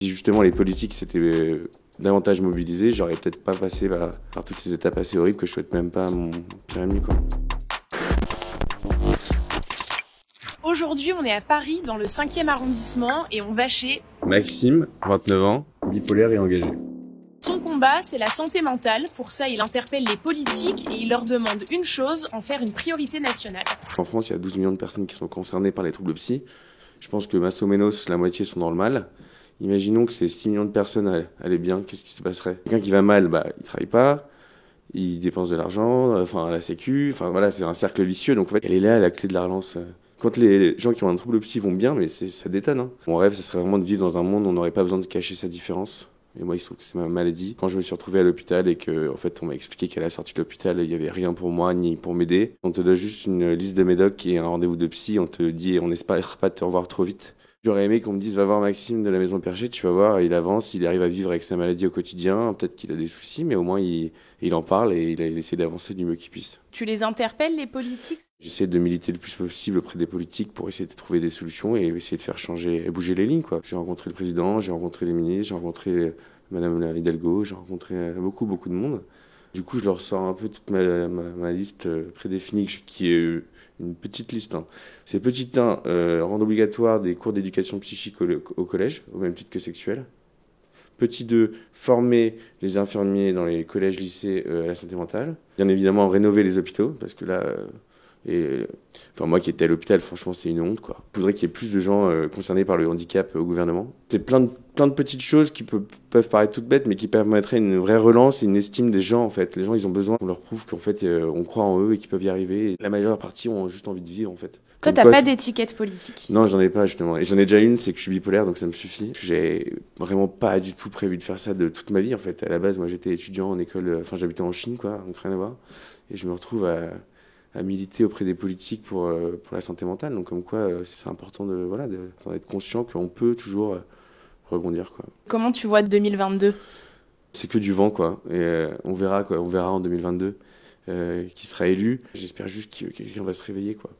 Si justement les politiques s'étaient davantage mobilisés, j'aurais peut-être pas passé par toutes ces étapes assez horribles que je souhaite même pas à mon pire ennemi, quoi. Aujourd'hui, on est à Paris, dans le 5e arrondissement, et on va chez Maxime, 29 ans, bipolaire et engagé. Son combat, c'est la santé mentale. Pour ça, il interpelle les politiques et il leur demande une chose, en faire une priorité nationale. En France, il y a 12 millions de personnes qui sont concernées par les troubles psy. Je pense que masso menos, la moitié sont dans le mal. Imaginons que ces 6 millions de personnes allaient bien, qu'est-ce qui se passerait? Quelqu'un qui va mal, il travaille pas, il dépense de l'argent, à la sécu, voilà, c'est un cercle vicieux. Donc en fait, elle est là, la clé de la relance. Quand les gens qui ont un trouble psy vont bien, mais ça détonne, hein. Mon rêve, ce serait vraiment de vivre dans un monde où on n'aurait pas besoin de cacher sa différence. Et moi, il se trouve que c'est ma maladie. Quand je me suis retrouvé à l'hôpital et que, en fait, on m'a expliqué qu'à la sortie de l'hôpital, il n'y avait rien pour moi, ni pour m'aider. On te donne juste une liste de médocs et un rendez-vous de psy. On te dit, on n'espère pas te revoir trop vite. J'aurais aimé qu'on me dise, va voir Maxime de la Maison Perchée, tu vas voir, il avance, il arrive à vivre avec sa maladie au quotidien. Peut-être qu'il a des soucis, mais au moins, il en parle et il essaie d'avancer du mieux qu'il puisse. Tu les interpelles, les politiques? J'essaie de militer le plus possible auprès des politiques pour essayer de trouver des solutions et essayer de faire changer et bouger les lignes, quoi. J'ai rencontré le président, j'ai rencontré les ministres, j'ai rencontré Madame Hidalgo, j'ai rencontré beaucoup de monde. Du coup, je leur sors un peu toute ma liste prédéfinie, qui est une petite liste, hein. C'est petit 1, rendre obligatoire des cours d'éducation psychique au collège, au même titre que sexuelle. Petit 2, former les infirmiers dans les collèges, lycées à la santé mentale. Bien évidemment, rénover les hôpitaux, parce que là... moi qui étais à l'hôpital, franchement, c'est une honte, quoi. Je voudrais qu'il y ait plus de gens concernés par le handicap au gouvernement. C'est plein de petites choses qui peuvent paraître toutes bêtes, mais qui permettraient une vraie relance et une estime des gens, en fait. Les gens, ils ont besoin qu'on leur prouve qu'en fait, on croit en eux et qu'ils peuvent y arriver. Et la majeure partie ont juste envie de vivre, en fait. Toi, t'as pas d'étiquette politique? Non, j'en ai pas, justement. Et j'en ai déjà une, c'est que je suis bipolaire, donc ça me suffit. J'ai vraiment pas du tout prévu de faire ça de toute ma vie, en fait. À la base, moi, j'étais étudiant en école, j'habitais en Chine, quoi, donc rien à voir. Et je me retrouve à militer auprès des politiques pour la santé mentale. Donc comme quoi, c'est important d'être conscient qu'on peut toujours rebondir, quoi. Comment tu vois 2022? C'est que du vent, quoi. Et on verra en 2022 qui sera élu. J'espère juste que quelqu'un va se réveiller, quoi.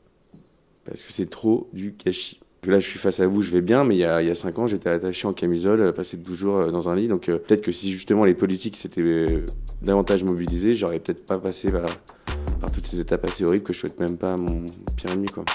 Parce que c'est trop du gâchis. Là, je suis face à vous, je vais bien, mais il y a 5 ans, j'étais attaché en camisole, passé 12 jours dans un lit. Donc peut-être que si justement les politiques s'étaient davantage mobilisés, j'aurais peut-être pas passé par toutes ces étapes assez horribles que je souhaite même pas à mon pire ennemi, quoi.